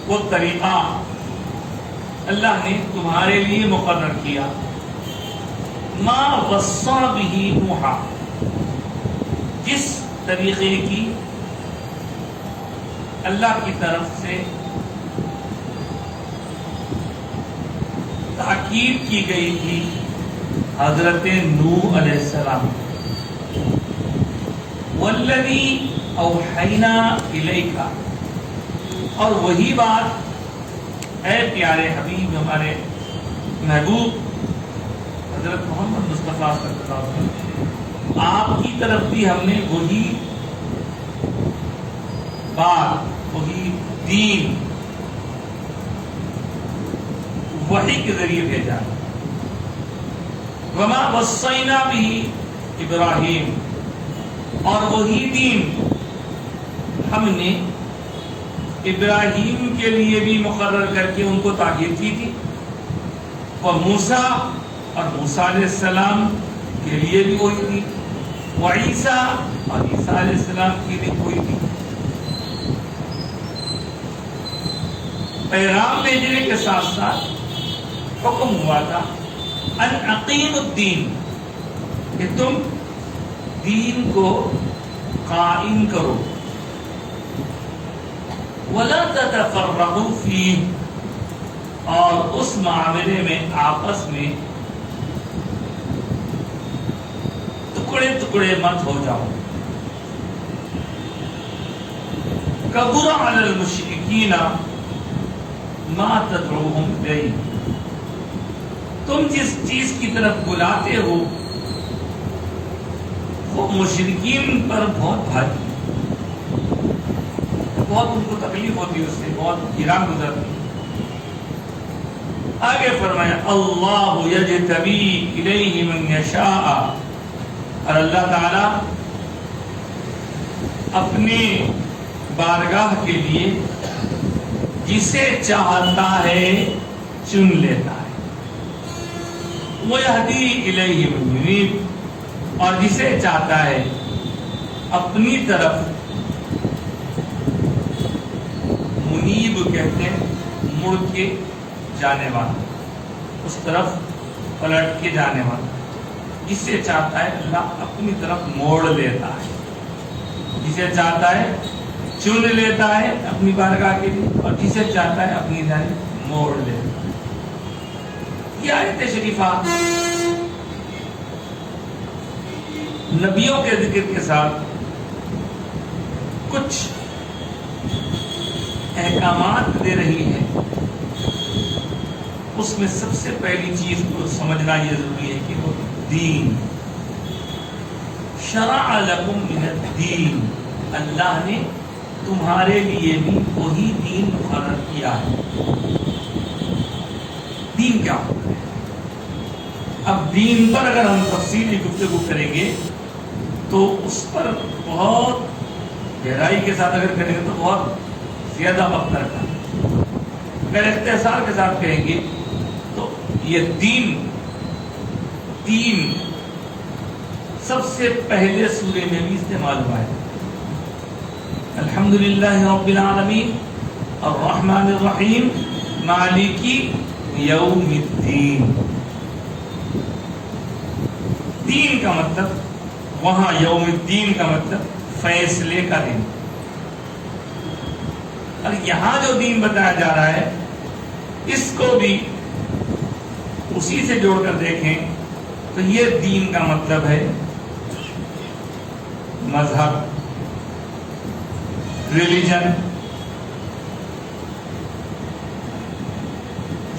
وہ طریقہ اللہ نے تمہارے لیے مقرر کیا. ما وصى به نوحا، جس طریقے کی اللہ کی طرف سے تاکید کی گئی تھی حضرت نوح علیہ السلام. والذی اوحینا الیک، اور وہی بات اے پیارے حبیب، ہمارے محبوب حضرت محمد مصطفیٰ صلی اللہ علیہ وسلم، آپ کی طرف بھی ہم نے وہی بات، وہی دین وحی کے ذریعے بھیجا. وما وصینا به ابراہیم، اور وہی دین ہم نے ابراہیم کے لیے بھی مقرر کر کے ان کو تاکید کی تھی. وموسیٰ، اور موسیٰ علیہ السلام کے لیے بھی وہی تھی. وعیسیٰ، اور عیسیٰ علیہ السلام کے لیے وہی تھی. پیغام بھیجنے کے ساتھ ساتھ حکم ہوا تھا ان اقیموا الدین، کہ تم دین کو قائم کرو. ولا تتفرقوا فیہ، اور اس معاملے میں آپس میں ٹکڑے ٹکڑے مت ہو جاؤ. کبر علی المشرکین ما تدعوہم الیہ، تم جس چیز کی طرف بلاتے ہو وہ مشرکین پر بہت بھاری، بہت ان کو تکلیف ہوتی ہے، اس سے بہت گران گزرتی. آگے فرمایا اللہ یجتبی الیہ من یشاء، اور اللہ تعالی اپنے بارگاہ کے لیے جسے چاہتا ہے چن لیتا ہے. وَيَهْدِي إِلَيْهِ مَن يُنِيبُ، اور جسے چاہتا ہے اپنی طرف، منیب کہتے ہیں مڑ کے جانے والا، اس طرف پلٹ کے جانے والا. جسے چاہتا ہے اللہ اپنی طرف موڑ لیتا ہے، جسے چاہتا ہے چن لیتا ہے اپنی بارگاہ کے لیے، اور جسے چاہتا ہے اپنی جانب موڑ لیتا ہے. یہ آیت شریفہ نبیوں کے ذکر کے ساتھ کچھ احکامات دے رہی ہے. اس میں سب سے پہلی چیز کو سمجھنا یہ ضروری ہے کہ وہ دین. شرع لکم من الدین، اللہ نے تمہارے لیے بھی وہی دین مقرر کیا ہے. دین کیا ہوتا ہے؟ اب دین پر اگر ہم تفصیلی گفتگو کریں گے تو اس پر بہت گہرائی کے ساتھ اگر کریں گے تو بہت زیادہ وقت لگتا ہے. اگر اختصار کے ساتھ کہیں گے تو یہ دین سب سے پہلے سورے میں بھی استعمال ہوا ہے. الحمدللہ رب العالمین الرحمن الرحیم مالک یوم الدین. دین کا مطلب وہاں یوم الدین کا مطلب فیصلے کا دن. اور یہاں جو دین بتایا جا رہا ہے اس کو بھی اسی سے جوڑ کر دیکھیں تو یہ دین کا مطلب ہے مذہب، ریلیجن.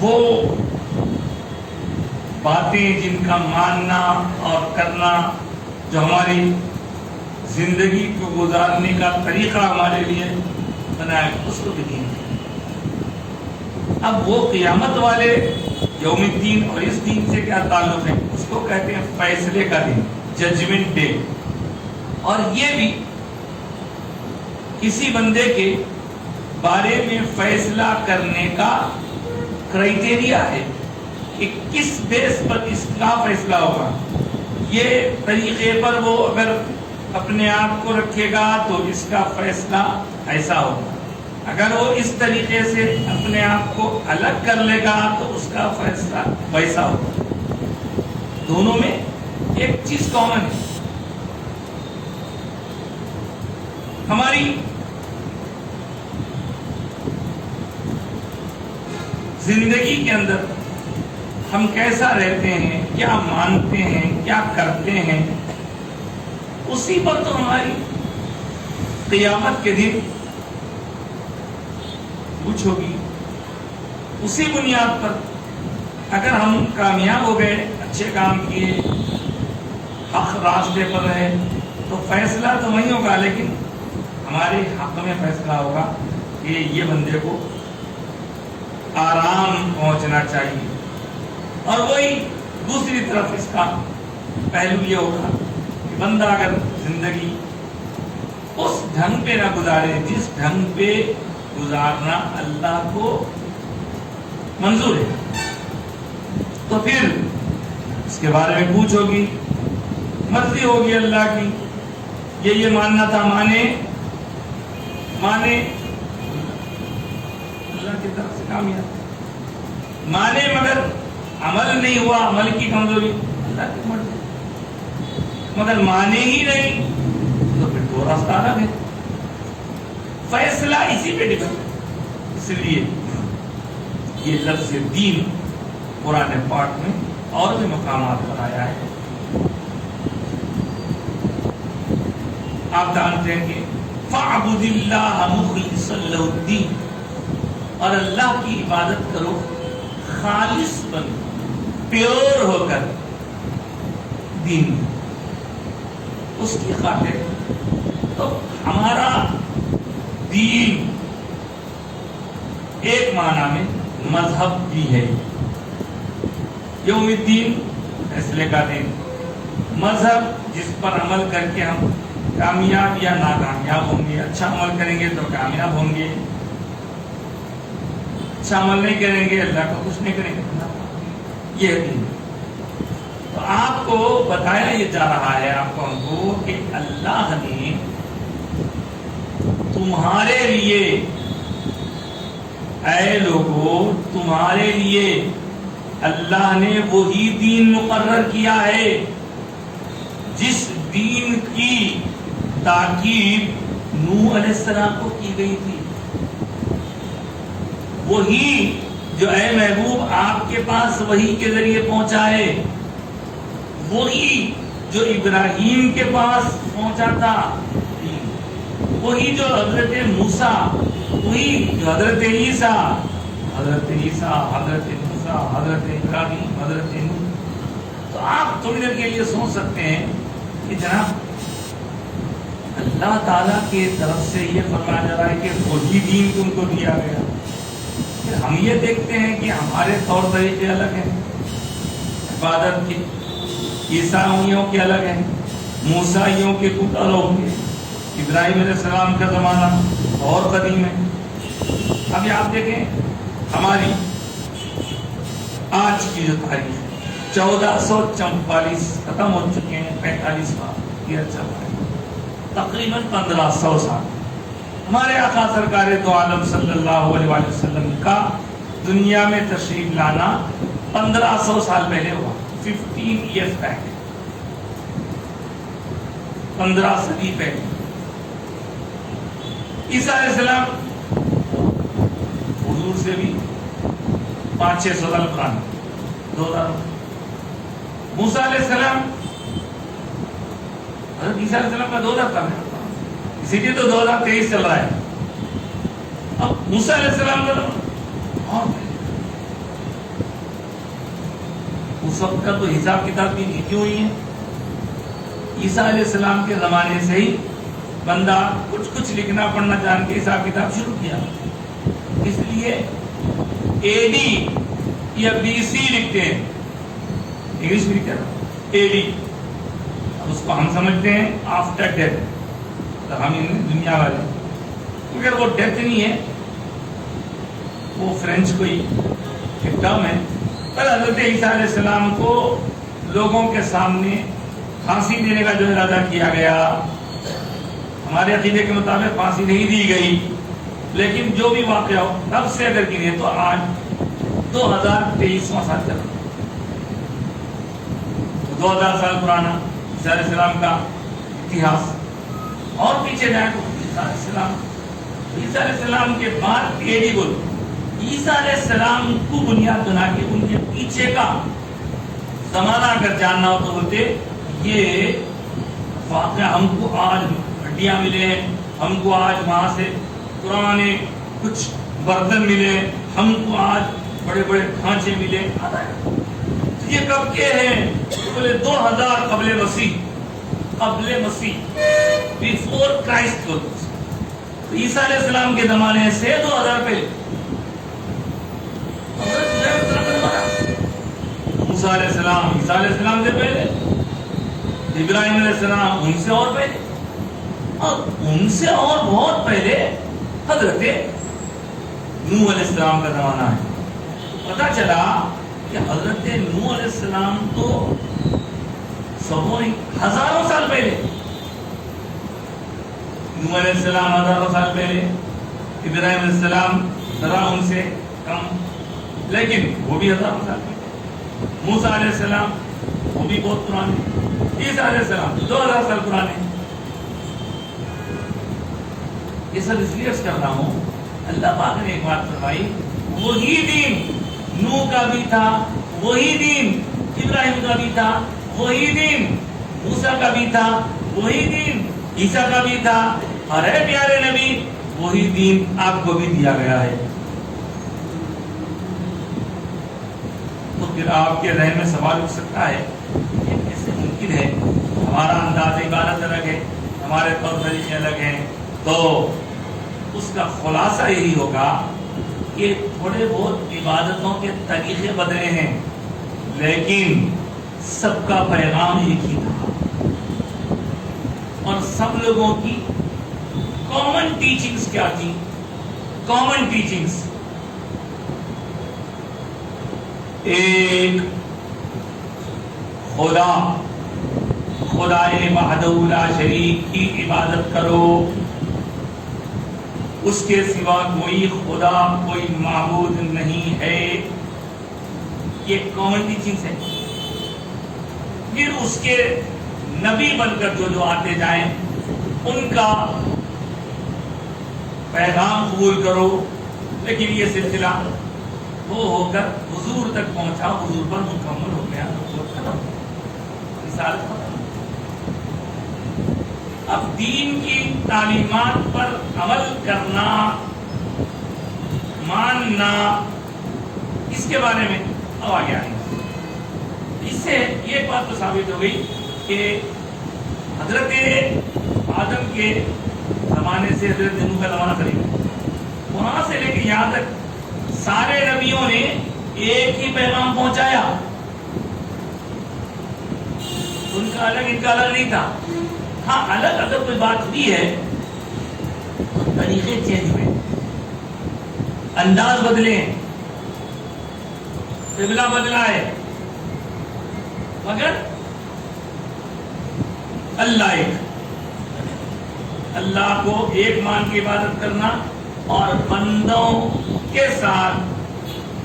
وہ باتیں جن کا ماننا اور کرنا جو ہماری زندگی کو گزارنے کا طریقہ ہمارے لیے بنایا، اس کو بھی دین. اب وہ قیامت والے یوم الدین اور اس دین سے کیا تعلق ہے؟ اس کو کہتے ہیں فیصلے کا دن، ججمنٹ ڈے. اور یہ بھی کسی بندے کے بارے میں فیصلہ کرنے کا کرائٹیریا ہے کہ کس بیس پر اس کا فیصلہ ہوگا. یہ طریقے پر وہ اگر اپنے آپ کو رکھے گا تو اس کا فیصلہ ایسا ہوگا، اگر وہ اس طریقے سے اپنے آپ کو الگ کر لے گا تو اس کا فیصلہ ویسا ہوگا. دونوں میں ایک چیز کامن ہے. ہماری زندگی کے اندر ہم کیسا رہتے ہیں، کیا مانتے ہیں، کیا کرتے ہیں، اسی پر تو ہماری قیامت کے دن پوچھ ہوگی. اسی بنیاد پر اگر ہم کامیاب ہو گئے، اچھے کام کیے، حق راستے پر رہے، تو فیصلہ تو وہی ہوگا، لیکن ہمارے حق میں فیصلہ ہوگا کہ یہ بندے کو آرام پہنچنا چاہیے. اور وہی دوسری طرف اس کا پہلو یہ ہوگا کہ بندہ اگر زندگی اس ڈھنگ پہ نہ گزارے جس ڈھنگ پہ گزارنا اللہ کو منظور ہے، تو پھر اس کے بارے میں پوچھ ہوگی، مرضی ہوگی اللہ کی. یہ ماننا تھا، مانے اللہ کی طرف سے کامیاب، مانے مگر عمل نہیں ہوا، عمل کی کمزوری، اللہ کی مرضی. مگر مانے ہی نہیں تو پھر دو راستہ الگ ہے. فیصلہ اسی پہ ڈپینڈ. اس لیے یہ لفظ دین قرآن پاک میں اور بھی مقامات پر آیا ہے. آپ جانتے ہیں کہ فَاعْبُدِ اللَّهَ مُخْلِصًا لَهُ الدِّينَ، اور اللہ کی عبادت کرو خالص بن، پیور ہو کر دین اس کی خاطر. تو ہمارا دین ایک معنی میں مذہب بھی ہے. یوم الدین فیصلے کا دن، مذہب جس پر عمل کر کے ہم کامیاب یا ناکامیاب ہوں گے. اچھا عمل کریں گے تو کامیاب ہوں گے، اچھا عمل نہیں کریں گے اللہ کو کچھ نہیں کریں گے. یہ ہے دین. تو آپ کو بتایا یہ جا رہا ہے آپ کو کہ اللہ نے تمہارے لیے، اے لوگوں تمہارے لیے اللہ نے وہی دین مقرر کیا ہے جس دین کی تاکید نوح علیہ السلام کو کی گئی تھی. وہی جو اے محبوب آپ کے پاس وحی کے ذریعے پہنچا ہے، وہی جو ابراہیم کے پاس پہنچا تھا، وہی جو حضرت موسیٰ، وہی جو حضرت عیسیٰ، حضرت موسیٰ، حضرت ابراہیم، حضرت نوح. تو آپ تھوڑی دیر کے لیے سوچ سکتے ہیں کہ جناب اللہ تعالیٰ کی طرف سے یہ فرمایا جا رہا ہے کہ وہی دین ان کو دیا گیا. پھر ہم یہ دیکھتے ہیں کہ ہمارے طور طریقے الگ ہیں، عبادت کے، عیسائیوں کے الگ ہیں، موسیٰیوں کے کچھ الگ ہیں، ابراہیم علیہ السلام کا زمانہ اور قدیم ہے. اب یہ آپ دیکھیں ہماری آج کی جو تاریخ 1444 ختم ہو چکے ہیں، 45واں ایئر چل رہا ہے، تقریباً 1500 سال. ہمارے آقا سرکار دو عالم صلی اللہ علیہ وآلہ وسلم کا دنیا میں تشریف لانا 1500 سال پہلے ہوا، 15 ایئرز بیک، 15 صدی پہلے. عیسیٰ علیہ السلام حضور سے بھی 500-600 سال پرانے، 2000. موسیٰ علیہ السلام، حضرت عیسیٰ علیہ السلام کا 2000 کا ہے، اسی لیے تو 2023 چل رہا ہے. اب موسیٰ علیہ السلام کا اس وقت کا تو حساب کتاب بھی لکھی ہوئی ہے. عیسیٰ علیہ السلام کے زمانے سے ہی بندہ کچھ لکھنا پڑھنا جان کے حساب کتاب شروع کیا. اس لیے اے ڈی یا بی سی لکھتے ہیں، انگلش میں لکھتے ہیں اے ڈی. اس کو ہم سمجھتے ہیں آفٹر ڈیتھ، ہم دنیا والے، مگر وہ ڈیتھ نہیں ہے، وہ فرینچ کوئی ایک ٹرم ہے. پر حضرت عیسیٰ علیہ السلام کو لوگوں کے سامنے پھانسی دینے کا جو ارادہ کیا گیا، ہمارے عقیدے کے مطابق پھانسی نہیں دی گئی، لیکن جو بھی واقعہ ہو تب سے اگر گنے تو آج 2023واں سال چل رہا ہے. 2000 سال پرانا عیسیٰ علیہ السلام کا اتہاس. اور پیچھے جائیں تو عیسیٰ علیہ السلام کے بعد ایڈی بولو عیسیٰ علیہ السلام کو بنیاد بنا کے ان کے پیچھے کا زمانہ اگر جاننا ہو تو بولتے یہ واقعہ ہم کو آج ہڈیاں ملے ہیں, ہم کو آج وہاں سے پرانے کچھ برتن ملے, ہم کو آج بڑے بڑے ڈھانچے ملے. تو یہ کب کے ہیں؟ بولے 2000 قبل مسیح بیفور کرائسٹ کو. تو عیسیٰ علیہ السلام کے زمانے سے 2000 پہلے موسیٰ علیہ السلام عیسیٰ علیہ السلام سے پہلے, ابراہیم علیہ السلام ان سے اور پہلے, اور ان سے اور بہت پہلے حضرت نوح علیہ السلام کا زمانہ ہے. پتا چلا کہ حضرت نوح علیہ السلام تو ہزاروں سال پہلے, نوح علیہ السلام ہزاروں سال پہلے, ابراہیم علیہ السلام ذرا ان سے کم لیکن وہ بھی ہزاروں سال پہلے, موسیٰ علیہ السلام وہ بھی بہت پرانے, عیسیٰ علیہ السلام 2000 سال پرانے. یہ سب اس لیے کر رہا ہوں, اللہ پاک نے ایک بات فرمائی, وہی دین نوح کا بھی تھا, وہی دین ابراہیم کا بھی تھا, وہی دین موسیٰ کا بھی تھا, وہی دین عیسیٰ کا بھی تھا, اور اے پیارے نبی وہی دین آپ کو بھی دیا گیا ہے. تو پھر آپ کے ذہن میں سوال اٹھ سکتا ہے کہ کیسے ممکن ہے, ہمارا انداز عبادت الگ ہے, ہمارے طور طریقے الگ ہیں. تو اس کا خلاصہ یہی ہوگا کہ تھوڑے بہت عبادتوں کے طریقے بدلے ہیں لیکن سب کا پیغام ایک ہی تھا, اور سب لوگوں کی کامن ٹیچنگز کیا تھی؟ کامن ٹیچنگز ایک خدائے وحدہ لا شریک کی عبادت کرو, اس کے سوا کوئی خدا کوئی معبود نہیں ہے. یہ کامن ٹیچنگز ہے. پھر اس کے نبی بن کر جو آتے جائیں ان کا پیغام قبول کرو, لیکن یہ سلسلہ وہ ہو کر حضور تک پہنچا, حضور پر مکمل ہو گیا, رسالت ختم. اب دین کی تعلیمات پر عمل کرنا, ماننا, اس کے بارے میں اب آگے آئیں. اس سے یہ بات تو ثابت ہو گئی کہ حضرت آدم کے زمانے سے حضرت نوح کا زمانہ قریب ہے, وہاں سے لے کے یہاں تک سارے نبیوں نے ایک ہی پیغام پہنچایا. ان کا الگ ان کا الگ نہیں تھا. ہاں الگ اگر کوئی بات ہوئی ہے تو طریقے چینج ہوئے, انداز بدلے, قبلہ بدلا ہے, مگر اللہ ایک, اللہ کو ایک مان کی عبادت کرنا اور بندوں کے ساتھ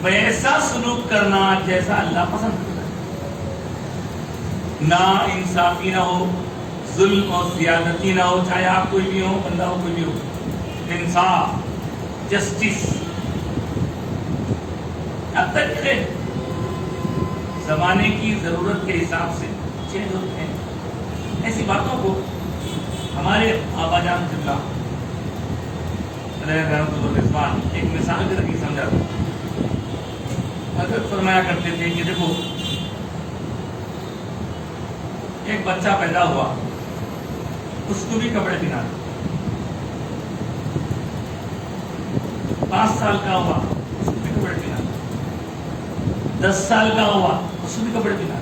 ویسا سلوک کرنا جیسا اللہ پسند کرتا ہے. نا انصافی نہ ہو, ظلم اور زیادتی نہ ہو, چاہے آپ کوئی بھی ہو, بندہ ہو, کوئی بھی ہو. انصاف, جسٹس. اب تک زمانے کی ضرورت کے حساب سے چینج ہوتے ہیں. ایسی باتوں کو ہمارے آبا جان قبلہ ایک مثال کے ذریعے سمجھا تھا. حضرت فرمایا کرتے تھے کہ دیکھو ایک بچہ پیدا ہوا, اس کو بھی کپڑے پہنا, 5 سال کا ہوا اس کو بھی کپڑے پہنا, 10 سال کا ہوا اس کو بھی کپڑے پہنا,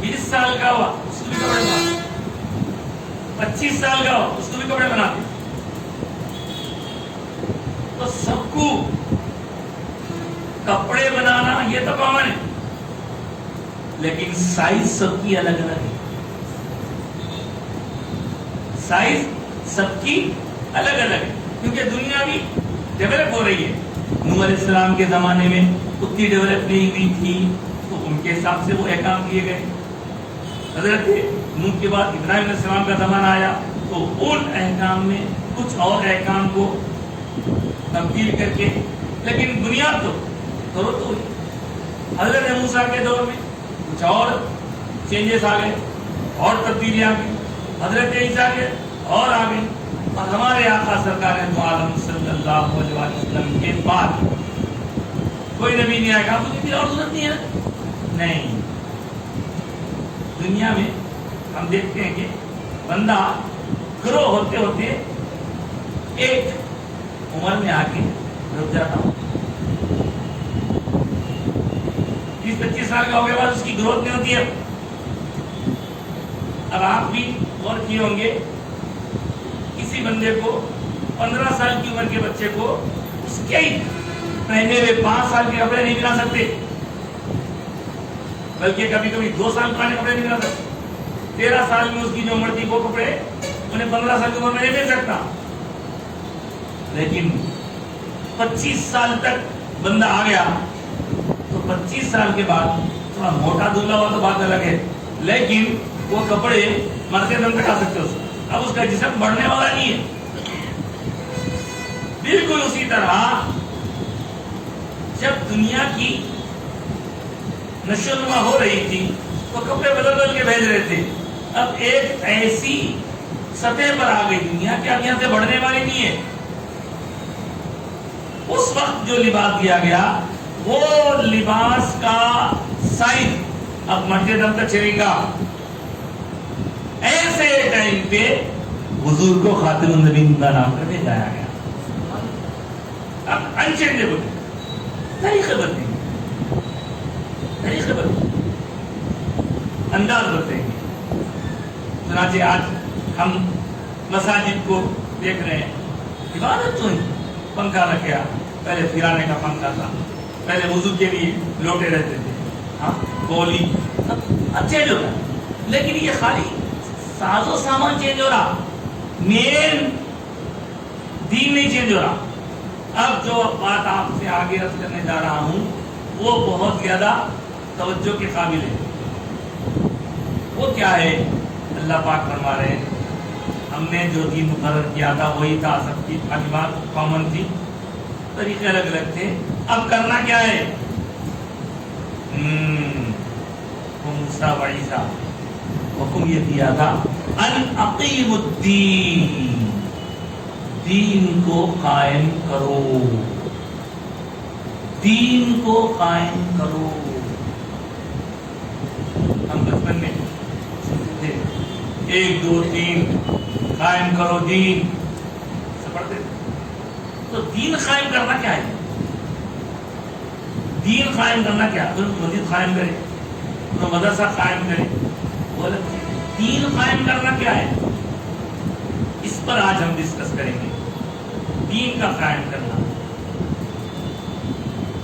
20 سال کا ہوا اس کو بھی کپڑے پہنا, 25 سال کا ہوا اس کو بھی کپڑے بناتے. تو سب کو کپڑے بنانا یہ تو کامن ہے, لیکن سائز سب کی الگ الگ ہے. سائز سب کی الگ الگ ہے. کیونکہ دنیا بھی ڈیولپ ہو رہی ہے. نوح علیہ السلام کے زمانے میں اتنی ڈیولپ نہیں ہوئی تھی تو ان کے حساب سے وہ احکام دیے گئے. حضرت نوح کے بعد ابراہیم علیہ السلام کا زمانہ آیا تو ان احکام میں کچھ اور احکام کو تبدیل کر کے، لیکن بنیاد تو کرو تو ہوئی. حضرت موسیٰ کے دور میں کچھ اور چینجز آ گئے اور تبدیلیاں آ گئی. حضرت عیسیٰ کے اور آ گئی. اور ہمارے آقا سرکار دو عالم صلی اللہ علیہ وسلم کے بعد کوئی نبی نہیں آئے گا. مجھے بھی اور ضرورت نہیں ہے. نہیں، دنیا میں ہم دیکھتے ہیں کہ بندہ گرو ہوتے ہوتے ایک عمر میں آ کے رک جاتا ہوں. 30-25 سال کا ہو گیا بعد اس کی گروتھ نہیں ہوتی ہے. اب آپ بھی غور کیے ہوں گے، کسی بندے کو 15 سال کی عمر کے بچے کو اس کے ہی پہنے ہوئے 5 سال کے کپڑے نہیں ملا سکتے، بلکہ کبھی کبھی 2 سال پرانے کپڑے نہیں ملا سکتے. 13 سال میں اس کی جو عمر تھی وہ کپڑے انہیں 15 سال کی عمر میں نہیں مل سکتا. لیکن 25 سال تک بندہ آ گیا تو 25 سال کے بعد تھوڑا موٹا دھلا ہوا تو بات الگ ہے، لیکن وہ کپڑے مرتے دم تک آ سکتے اس کو. اب اس کا جسم بڑھنے والا نہیں ہے. بالکل اسی طرح جب دنیا کی نشو و نما ہو رہی تھی تو کپڑے بدل بدل کے بھیج رہے تھے. اب ایک ایسی سطح پر آ گئی دنیا کہ اب یہاں سے بڑھنے والی نہیں ہے. اس وقت جو لباس دیا گیا وہ لباس کا سائز اب مرتے دم تک چلے گا. ایسے ٹائم پہ حضور کو خاتم النبیین کا نام کر کے جایا گیا. اب انچینجبل طریقے بدلیں گے، طریقے بدلیں گے، انداز بدلیں گے. چنانچہ آج ہم مساجد کو دیکھ رہے ہیں، عبادت تو ہی پنکھا رکھا، پہلے پھرانے کا پنکھا تھا، پہلے وضو کے لیے لوٹے رہتے تھے، ہاں گولی اب چینج ہو رہا ہے. لیکن یہ خالی ساز و سامان چینج ہو رہا، مین دین نہیں چینج ہو رہا. اب جو بات آپ سے آگے رکھ کرنے جا رہا ہوں وہ بہت زیادہ توجہ کے قابل ہے. وہ کیا ہے؟ اللہ پاک فرما رہے ہیں ہم نے جو دین مقرر کیا تھا وہی تھا، سب کی تعلیمات کامن تھی، طریقے الگ الگ تھے. اب کرنا کیا ہے؟ موسیٰ و عیسیٰ حکم یہ دیا تھا ان اقیم الدین، دین کو قائم کرو، دین کو قائم کرو. ہم بچپن میں سنتے تھے 1 2 3 قائم کرو دین، پڑھتے تھے. تو دین قائم کرنا کیا ہے؟ دین قائم کرنا کیا؟ اگر مسجد قائم کرے، اگر مدرسہ قائم کرے، بولے دین قائم کرنا کیا ہے؟ اس پر آج ہم ڈسکس کریں گے، دین کا قائم کرنا.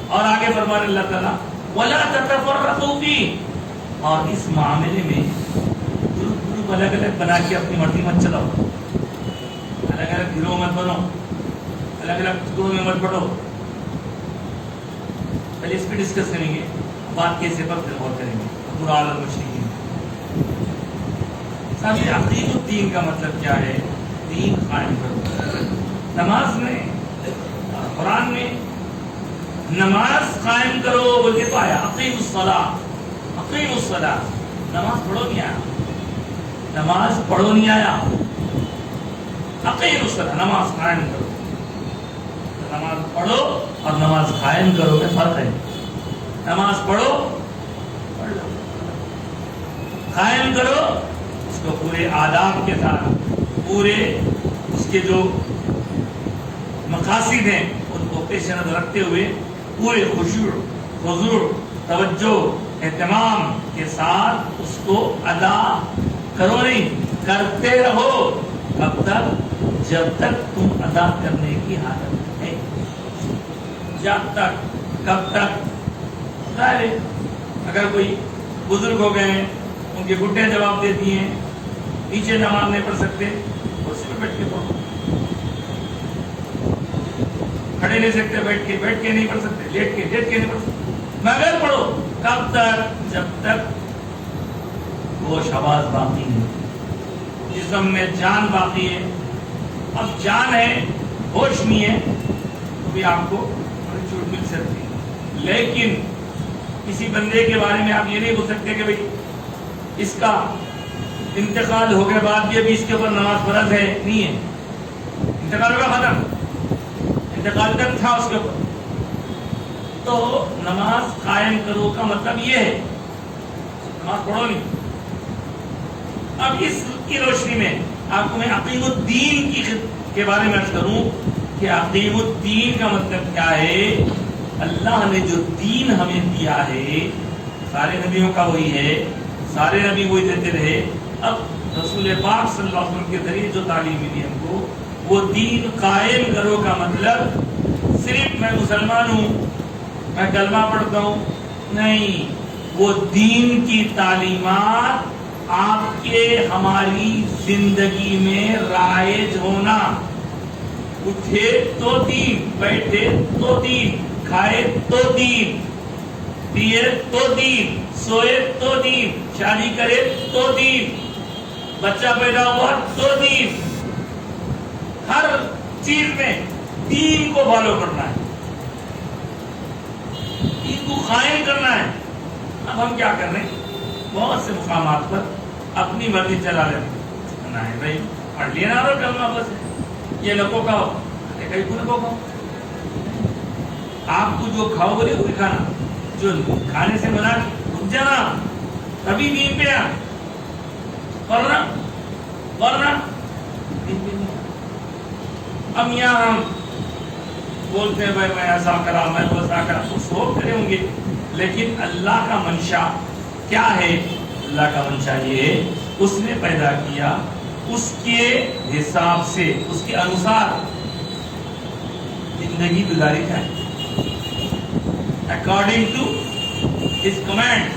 اور آگے فرمان اللہ تعالیٰ وَلَا تَتَفَرَّقُوا فِيهِ، اور اس معاملے میں گروپ الگ الگ بنا کے اپنی مرضی مت چلاؤ، الگ الگ گروہ مت بنو، الگ الگ ٹکڑوں میں مت بڑھو. پہلے اس پہ ڈسکس کریں گے، بات کیسے پر پھر غور کریں گے. پورا عالم مشرکین صاحب، یہ عقید الدین کا مطلب کیا ہے؟ دین قائم کرو. نماز میں قرآن میں نماز قائم کرو بول کے تو آیا، اقیم الصلاۃ، اقیم الصلاۃ. نماز پڑھو نہیں آیا، نماز پڑھو نہیں آیا، اقیم الصلاۃ، نماز قائم کرو. نماز پڑھو اور نماز قائم کرو میں فرق ہے. نماز پڑھو، پڑھ لو، قائم کرو اس کو پورے آداب کے ساتھ، پورے اس کے جو مقاصد ہیں ان کو پیش نظر رکھتے ہوئے پورے خشوع، خضوع، توجہ، اہتمام کے ساتھ اس کو ادا کرو. نہیں کرتے رہو کب تک؟ جب تک تم ادا کرنے کی حالت ہے. جب تک، کب تک؟ اگر کوئی بزرگ ہو گئے ہیں، ان کے گھٹنے جواب دیتی ہیں، نیچے نماز نہیں پڑھ سکتے، کرسی پہ بیٹھ کے پڑھو. کھڑے نہیں سکتے، بیٹھ کے نہیں پڑھ سکتے، لیٹ کے نہیں پڑھ سکتے، مگر پڑھو. کب تک؟ جب تک وہ آواز باقی ہے، جسم میں جان باقی ہے. اب جان ہے، ہوش نہیں ہے، تو بھی آپ کو چھوٹ مل سکتی ہے. لیکن کسی بندے کے بارے میں آپ یہ نہیں بول سکتے کہ بھئی اس کا انتقال ہو گئے بعد بھی ابھی اس کے اوپر نماز فرض ہے. نہیں ہے، انتقال ہوگا ختم، انتقال تک تھا اس کے اوپر. تو نماز قائم کرو کا مطلب یہ ہے نماز پڑھو نہیں. اب اس کی روشنی میں آپ کو میں عقیم الدین کے بارے میں عرض کروں کہ عقیم الدین کا مطلب کیا ہے. اللہ نے جو دین ہمیں دیا ہے، سارے نبیوں کا وہی ہے، سارے نبی وہی دیتے رہے. اب رسول پاک صلی اللہ علیہ وسلم کے ذریعے جو تعلیم ملی ہم کو، وہ دین قائم کرو کا مطلب صرف میں مسلمان ہوں، میں کلمہ پڑھتا ہوں نہیں. وہ دین کی تعلیمات آپ کے ہماری زندگی میں رائج ہونا. اٹھے تو دین، بیٹھے تو دین، کھائے تو دین، پیے تو دین، سوئے تو دین، شادی کرے تو دین، بچہ پیدا ہوا تو دین. ہر چیز میں دین کو فالو کرنا ہے، دین کو قائم کرنا ہے. اب ہم کیا کر رہے ہیں؟ بہت سے مقامات پر اپنی مرضی چلا لینا ہے. بھائی پڑھ لینا اور کلمہ بس یہ لوگوں کا کہیں کو کھاؤ. آپ کو جو کھاؤ بولے وہ بھی کھانا، جو کھانے سے منع رک جانا، تبھی دین پہ آ. ورنہ دین پہ نہیں. اب یہاں ہم بولتے ہیں بھائی میں ایسا کرا، میں ویسا کرا، تو سب کرے ہوں گے، لیکن اللہ کا منشا کیا ہے؟ اللہ کا منشا یہ ہے اس نے پیدا کیا، اس کے حساب سے، اس کے انوسار زندگی گزاری جائے according to his commands.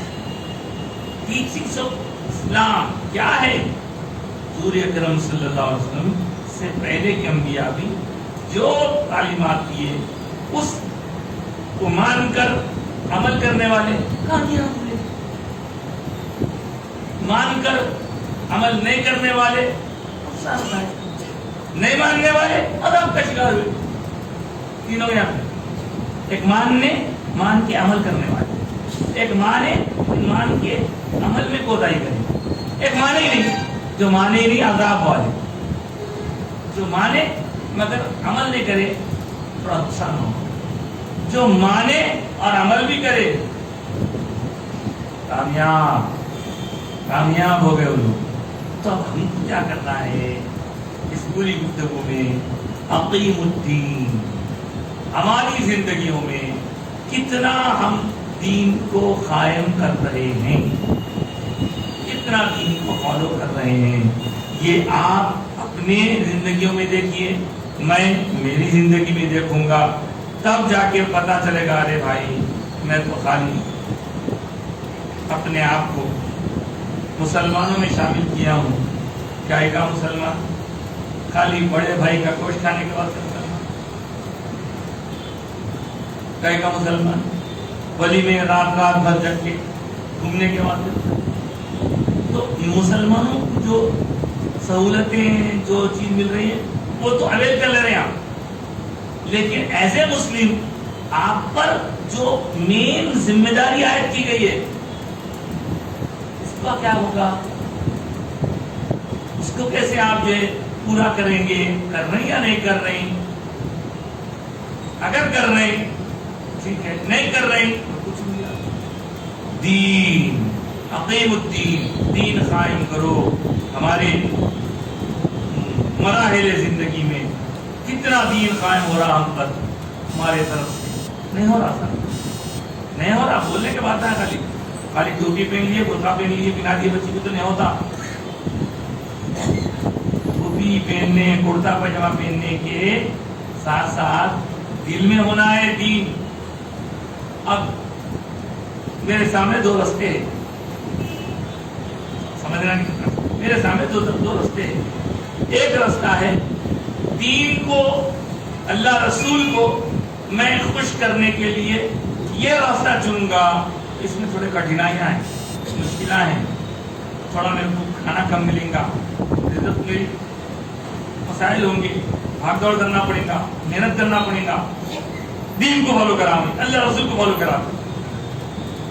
teachings of اسلام کیا ہے؟ حضور اکرم صلی اللہ علیہ وسلم سے پہلے کے انبیاء بھی جو تعلیمات دیے اس کو مان کر عمل کرنے والے کامیاب ہوئے، مان کر عمل نہیں کرنے والے نقصان پائے، نہیں ماننے والے عذاب کا شکار ہوئے. تینوں یہاں پہ ایک مان کے عمل کرنے والے، ایک مان کے عمل میں کوتاہی کرے، ایک مانے ہی نہیں، جو مانے ہی نہیں عذاب والے، جو مانے مگر عمل نہیں کرے تھوڑا نقصان ہو، جو مانے اور عمل بھی کرے کامیاب ہو گئے وہ لوگ. تو اب ہم کو کیا کرنا ہے اس پوری گفتگو میں؟ عقیم الدین. ہماری زندگیوں میں کتنا ہم دین کو قائم کر رہے ہیں، کتنا دین کو فالو کر رہے ہیں، یہ آپ اپنے زندگیوں میں دیکھیے، میں میری زندگی میں دیکھوں گا، تب جا کے پتا چلے گا ارے بھائی میں تو خالی اپنے آپ کو مسلمانوں میں شامل کیا ہوں. کیا کا مسلمان؟ خالی بڑے بھائی کا گوشت کھانے کے واسطے مسلمان. کیا کا مسلمان؟ ولی میں رات بھر جگ کے گھومنے کے واسطے. تو مسلمانوں کو جو سہولتیں، جو چیز مل رہی ہے وہ تو اویل کر لے رہے ہیں آپ، لیکن ایز اے مسلم آپ پر جو مین ذمہ داری عائد کی گئی ہے اس کا کیا ہوگا؟ اس کو کیسے آپ جو پورا کریں گے؟ کر رہے ہیں یا نہیں کر رہے ہیں؟ اگر کر رہے ہیں ٹھیک ہے، نہیں کر رہے ہیں تو کچھ نہیں. دین عقیم الدین، دین قائم کرو. ہمارے مراحل زندگی میں کتنا دین قائم ہو رہا ہم پر ہمارے طرف سے؟ نہیں ہو رہا سر، نہیں ہو رہا. بولنے کے بات ہے خالی ٹوپی پہن لیے، برقع پہن لیے، پہنا دیے بچی کو، تو نہیں ہوتا. ٹوپی پہننے، کرتا پاجامہ پہننے کے ساتھ ساتھ دل میں ہونا ہے دین. اب میرے سامنے دو رستے ہیں، سمجھنا نہیں، میرے سامنے دو رستے ہیں. ایک رستہ ہے دین کو، اللہ رسول کو میں خوش کرنے کے لیے یہ راستہ چنوں گا، اس میں تھوڑے کٹھنائیاں ہیں، مشکلات ہیں، تھوڑا میرے کو کھانا کم ملے گا، رزق میری مسائل ہوں گے، بھاگ دوڑ کرنا پڑے گا، محنت کرنا پڑے گا، دین کو فالو کراؤں، اللہ رسول کو فالو کراؤں،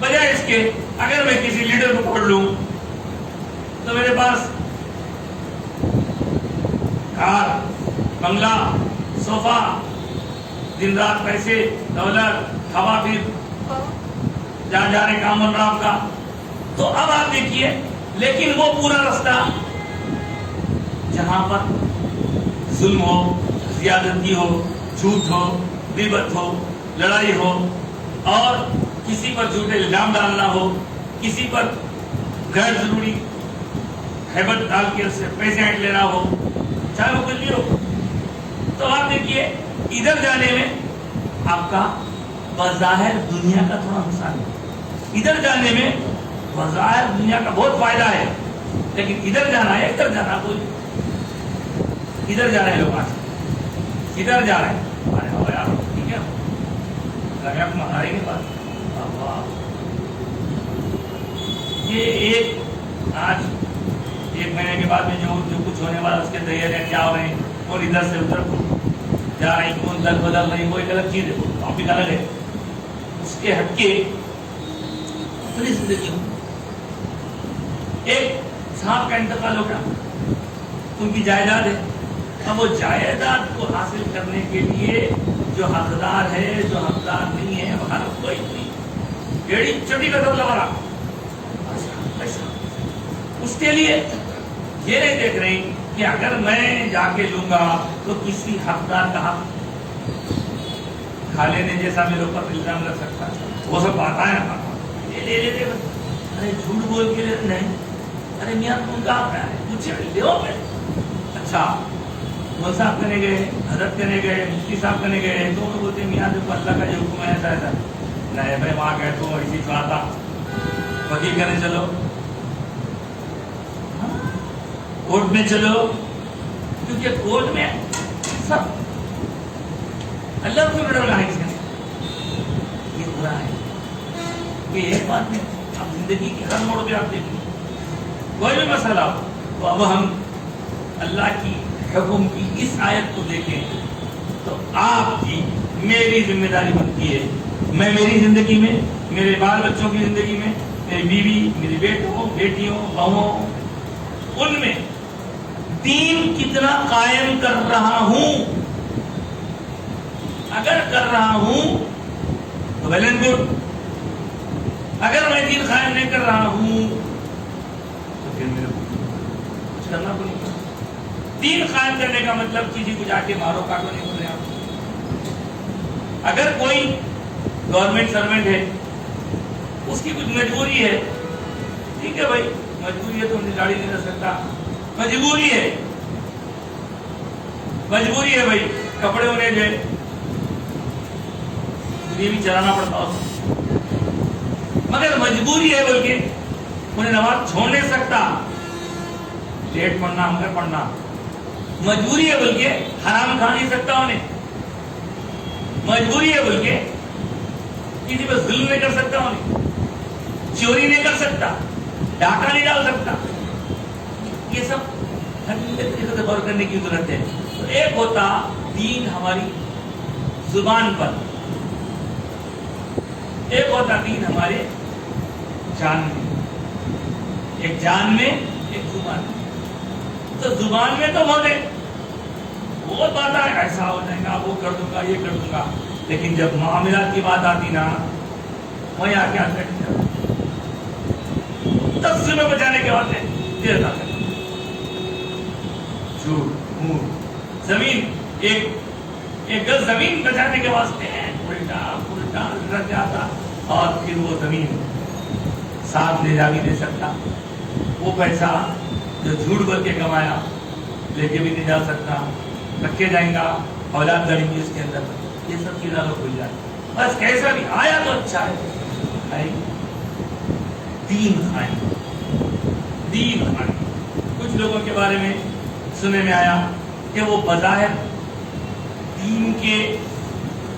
بجائے اس کے اگر میں کسی لیڈر کو پکڑ لوں تو میرے پاس کار، بنگلہ، صوفہ، دن رات پیسے، دولت، ہوا پھر جہاں جا رہے کام بن رہا آپ کا، تو اب آپ دیکھیے، لیکن وہ پورا راستہ جہاں پر ظلم ہو، زیادتی ہو، جھوٹ ہو، غیبت ہو، لڑائی ہو، اور کسی پر جھوٹے الزام ڈالنا ہو، کسی پر غیر ضروری ہیبت ڈال کے اس سے پیسے ہٹ لینا ہو، چاہے وہ کچھ بھی ہو، تو آپ دیکھیے ادھر جانے میں آپ کا بظاہر دنیا کا تھوڑا نقصان ہے، ادھر جانے میں بظاہر دنیا کا بہت فائدہ ہے، لیکن ادھر جانا ہے، ادھر جانا کوئی ادھر جا رہے ہیں لوگ، آج ادھر جا رہے ہیں، ارے ہو یار ٹھیک ہے لگا مہارے کے پاس یہ ایک آج 1 مہینے کے بعد میں جو کچھ ہونے والا اس کے تیاریاں کیا ہو رہے ہیں، اور ادھر سے ادھر جا رہے ہیں، کون دل بدل رہی، وہ ایک الگ چیز ہے، ٹاپک الگ ہے، اس کے ہٹ کے اپنی زندگی ہو۔ ایک صاحب کا انتقال ہو گیا، ان کی جائیداد ہے، اب وہ جائیداد کو حاصل کرنے کے لیے جو حقدار ہے، جو حقدار نہیں ہے، وہ ہر کوئی ایڑی چٹی کا دور لگا رہا، اس کے لیے یہ نہیں دیکھ رہے کہ اگر میں جا کے لوں گا تو کسی حقدار کا حق کھا لینے جیسا میرے اوپر الزام لگ سکتا ہے، وہ سب بات ہے نا، لے لیتے ارے جھوٹ بول کے نہیں، ارے میاں تم کہاں پہ آئے، پوچھے دیو پہ، اچھا مول صاحب کرنے گئے، حضرت کرنے گئے، مفتی صاحب کرنے گئے، تو انہوں بولتے میاں دیکھو اللہ کا جو حکم ہے ایسا ایسا نہیں بھائی، وہاں گئے تو اسی سنا تھا، وکیل کرنے چلو، کورٹ میں چلو، کیونکہ کورٹ میں سب اللہ کو ڈر رہا ہے، اس کا یہ برا ہے کہ ایک بات میں اب زندگی کے ہر موڑ پہ آپ دیکھیں کوئی بھی مسئلہ ہو، تو اب ہم اللہ کی حکم کی اس آیت کو دیکھیں تو آپ کی میری ذمہ داری بنتی ہے، میں میری زندگی میں، میرے بال بچوں کی زندگی میں، میری بیوی، میری بیٹوں، بیٹیوں، بہووں، ان میں دین کتنا قائم کر رہا ہوں، اگر کر رہا ہوں تو ویل اینڈ گڈ، اگر میں دین قائم نہیں کر رہا ہوں تو پھر میرے کو کچھ کرنا پڑے گا۔ دین قائم کرنے کا مطلب کسی کو جا کے مارو کاٹو نہیں بول رہے آپ۔ اگر کوئی گورنمنٹ سروینٹ ہے، اس کی کچھ مجبوری ہے، ٹھیک ہے بھائی مجبوری ہے تو انہیں گاڑی نہیں رکھ سکتا، مجبوری ہے بھائی کپڑے انہیں جو ہے بھی چلانا پڑتا ہو، مگر مجبوری ہے، بلکہ انہیں نماز چھوڑ نہیں سکتا، لیٹ پڑھنا ہم کر پڑھنا مجبوری ہے، بلکہ حرام کھا نہیں سکتا انہیں، مجبوری ہے، بلکہ کسی پر ظلم نہیں کر سکتا انہیں، چوری نہیں کر سکتا، ڈاکہ نہیں ڈال سکتا، یہ سب طریقے سے غور کرنے کی ضرورت ہے۔ تو ایک ہوتا دین ہماری زبان پر، ایک ہوتا دین ہمارے جان میں، ایک جان میں ایک زبان میں۔ تو زبان میں تو بہت بات ہے، ایسا ہو جائے گا، وہ کر دوں گا، یہ کر دوں گا، لیکن جب معاملات کی بات آتی نا، وہیں آ کے بیٹھ جاتا، 10 میں بچانے کے بعد دیر تک جھوٹ موٹ، زمین ایک گز زمین بچانے کے واسطے الٹا رکھ جاتا، اور پھر وہ زمین ساتھ لے جا بھی دے سکتا، وہ پیسہ جو جھوٹ بول کے کمایا لے کے بھی نہیں جا سکتا، رکھے جائیں گا، اولاد لڑیں گی اس کے اندر، یہ سب چیزیں کھل جائے، بس کیسا بھی آیا تو اچھا ہے، دین قائم، دین قائم۔ کچھ لوگوں کے بارے میں سننے میں آیا کہ وہ بظاہر دین کے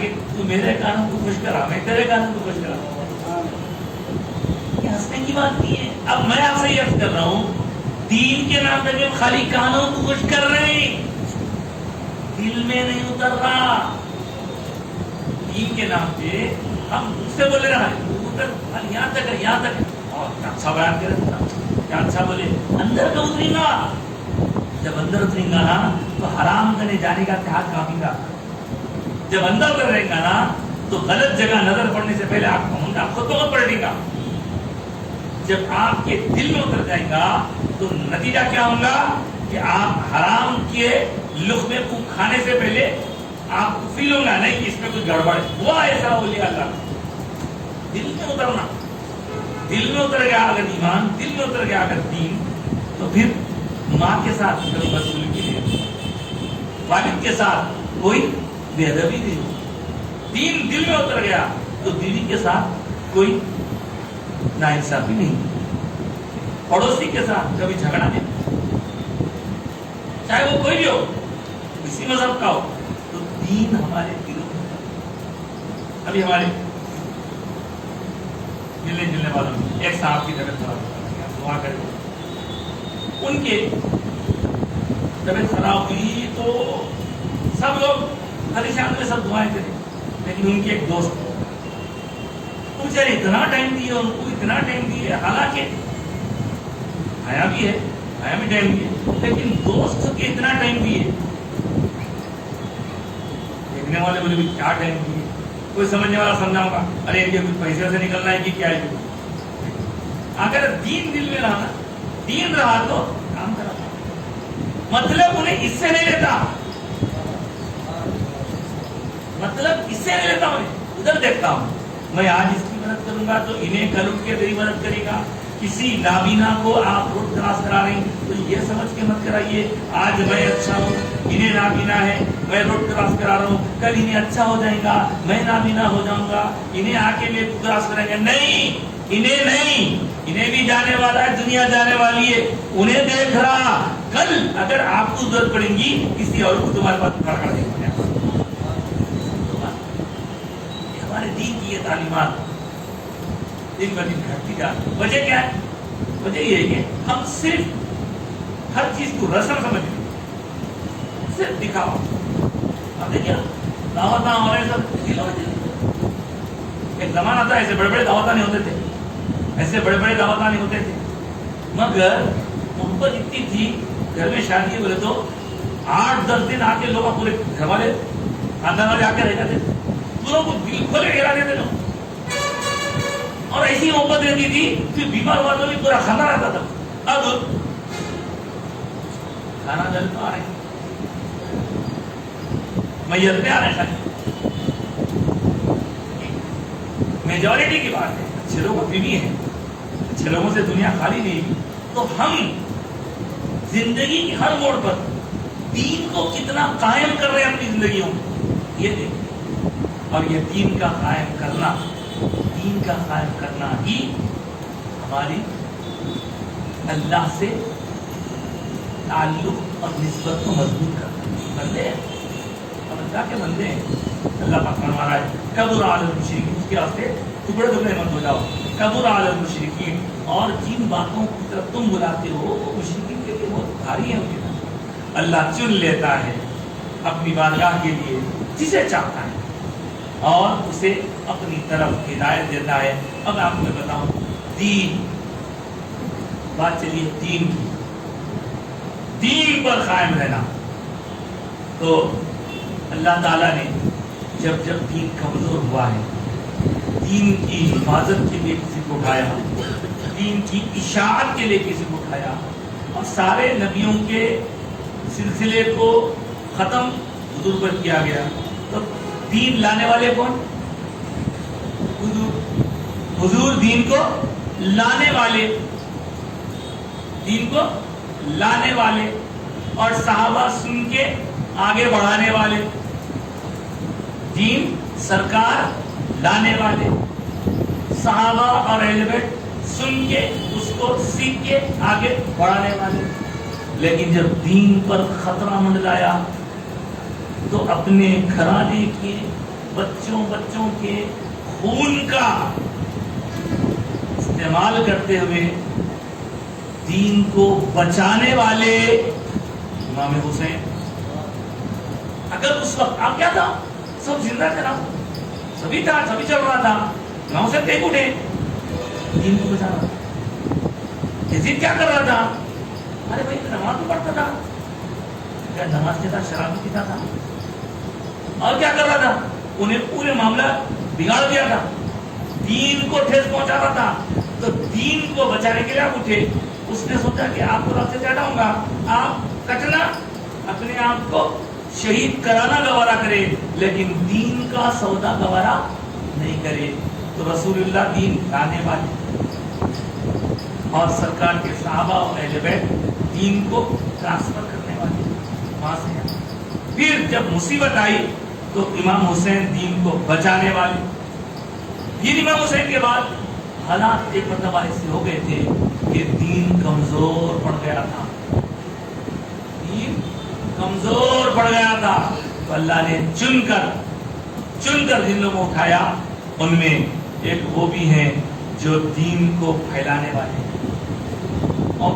کے تو میرے کانوں کو خوش کرا، میں تیرے کانوں کو خوش کرا. یہ ہنسنے کی بات نہیں ہے. اب میں آپ سے یہ عرض کر رہا ہوں، دین کے نام پہ ہم خالی کانوں کو خوش کر رہے ہیں، دل میں نہیں اتر رہا. دین کے نام پہ ہم اس سے بولے رہا ہے یہاں تک ہے، یہاں تک ہے، اور اچھا بیان کرے کیا اچھا بولے، اندر کا اتریں گا. جب اندر اتریں گا نا تو حرام کرنے جانے کا اتحاد کافی گا. جب اندر اتر رہے گا نا تو غلط جگہ نظر پڑنے سے پہلے آپ کا خود بخود پلٹے گا. جب آپ کے دل میں اتر جائے گا تو نتیجہ کیا ہوگا کہ آپ حرام کے لقمے کو کھانے سے پہلے آپ کو فیل ہوگا نہیں اس میں کچھ گڑبڑ ہے. وہ ایسا اولیاء اللہ دل میں اترنا. دل میں اتر گیا اگر ایمان، دل میں اتر گیا اگر دین، تو پھر ماں کے ساتھ کوئی بدسلوکی نہیں، والد کے ساتھ کوئی بے ادبی نہیں. دین دل میں اتر گیا تو بیوی کے ساتھ کوئی ناانصافی نہیں، پڑوسی کے ساتھ کبھی جھگڑا نہیں، چاہے وہ کوئی بھی ہو، کسی مذہب کا ہو. تو دین ہمارے دلوں میں. ابھی ہمارے ملنے جلنے والوں میں ایک صاحب کی طبیعت خراب ہو، دعا کریں. ان کے طبیعت خراب ہوئی تو سب لوگ پریشان میں سب دعائیں کریں، لیکن ان کے ایک دوست مجھے اتنا ٹائم دیے، ان کو اتنا ٹائم دیے، حالانکہ آیا بھی ہے، آیا بھی ٹائم دیے، لیکن دوست کے اتنا ٹائم دیے. دیکھنے والے بولے بھی کیا ٹائم دیے، کوئی سمجھنے والا سمجھاؤں گا ارے یہ کچھ پیسے سے نکلنا ہے کہ کیا ہے. اگر دین دل میں رہا، دین رہا تو کام کرا. مطلب انہیں اس سے نہیں لیتا، مطلب اس سے نہیں لیتا، انہیں ادھر دیکھتا ہوں. میں آج اس کی مدد کروں گا تو انہیں کل اٹھ کے میری مدد کرے گا. کسی نابینا کو آپ روڈ کراس کرا رہے ہیں تو یہ سمجھ کے مت کرائیے آج میں اچھا ہوں، انہیں نابینا ہے میں روڈ کراس کرا رہا ہوں، کل انہیں اچھا ہو جائے گا میں نابینا ہو جاؤں گا، انہیں آ کے میرے کو کراس کریں گے. نہیں، انہیں نہیں، انہیں بھی جانے والا ہے، دنیا جانے والی ہے. انہیں دیکھ رہا، کل اگر آپ کو ضرورت پڑیں گی کسی اور کو تمہارے پاس کھڑا کر دیں گے. ہمارے دین کی یہ تعلیمات دن ب دن گھٹتی جا رہی. وجہ کیا ہے؟ وجہ یہ ہے کہ ہم صرف ہر چیز کو رسم سمجھتے ہیں، صرف دکھاوا. اب دیکھیے دعوت ہو رہے سب ایک زمانہ تھا ایسے بڑے بڑے دعوت نہیں ہوتے تھے، ایسے بڑے بڑے دعوت نہیں ہوتے تھے، مگر محبت اتنی تھی. گھر میں شادی بولے تو 8-10 دن آ کے لوگ پورے گھر والے خاندان والے آ کے رہ جاتے تھے، پوروں کو دل کھولے گرا دیتے لوگ. اور ایسی محبت رہتی تھی کہ بیمار ہوا تو بھی پورا کھانا رہتا تھا. اب کھانا جل تو آ رہے میت پہ آ رہے ہیں. میجورٹی کی بات ہے، اچھے لوگ ابھی بھی ہیں، اچھے لوگوں سے دنیا خالی نہیں. تو ہم زندگی کی ہر موڑ پر دین کو کتنا قائم کر رہے ہیں اپنی زندگیوں میں، یہ دیکھیں. اور یہ دین کا قائم کرنا، دین کا قائم کرنا ہی ہماری اللہ سے تعلق اور نسبت کو مضبوط کرتا ہے. بندے ہیں ہم اللہ کے بندے ہیں. اللہ پاک فرما رہا ہے کبر علی المشرکین، اس کے واسطے ٹکڑے ٹکڑے مت ہو جاؤ. کبر علی المشرکین، اور جن باتوں کی طرف تم بلاتے ہو وہ مشرکین کے لیے بہت بھاری ہے. ان کے پاس اللہ چن لیتا ہے اپنی بارگاہ کے لیے جسے چاہتا ہے اور اسے اپنی طرف ہدایت دیتا ہے. اب آپ کو بتاؤں دین، بات چلیے دین کی، دین پر قائم رہنا. تو اللہ تعالیٰ نے جب جب دین کمزور ہوا ہے، دین کی حفاظت کے لیے کسی کو اٹھایا، دین کی اشاعت کے لیے کسی کو اٹھایا، اور سارے نبیوں کے سلسلے کو ختم حضور پر کیا گیا. تو دین لانے والے کون؟ حضور دین کو لانے والے، دین کو لانے والے، اور صحابہ سن کے آگے بڑھانے والے. دین سرکار لانے والے، صحابہ اور اہل بیت سن کے اس کو سیکھ کے آگے بڑھانے والے. لیکن جب دین پر خطرہ منڈلایا، تو اپنے گھرانے کے بچوں کے خون کا استعمال کرتے ہوئے دین کو بچانے والے امام حسین. اگر اس وقت آپ کیا تھا, سب زندہ تھے نا, سبھی تھا, سبھی چل رہا تھا, امام حسین کہیں اٹھے, دین کو بچا رہا تھا. یزید کیا کر رہا تھا, ارے بھائی نماز تو پڑھتا تھا, کیا نماز کے ساتھ شراب پیتا تھا, اور کیا کر رہا تھا, انہیں پورے معاملہ بگاڑ دیا تھا, دین کو ٹھیس پہنچا رہا تھا. تو دین کو بچانے کے لیے آپ اٹھے. اس نے سوچا کہ آپ کو راستے سے ہٹاؤں گا, آپ کٹنا, اپنے آپ کو شہید کرانا گوارا کرے, لیکن دین کا سودا گوارا نہیں کرے. تو رسول اللہ دین لانے والے اور سرکار کے صحابہ اور اہل بیت دین کو ٹرانسفر کرنے والے وہاں سے. پھر جب مصیبت آئی تو امام حسین دین کو بچانے والے. پھر امام حسین کے بعد حالات ایک مرتبہ ایسے ہو گئے تھے کہ دین کمزور پڑ گیا تھا, دین کمزور پڑ گیا تھا. تو اللہ نے چن کر جن لوگوں کو اٹھایا, ان میں ایک وہ بھی ہیں جو دین کو پھیلانے والے ہیں.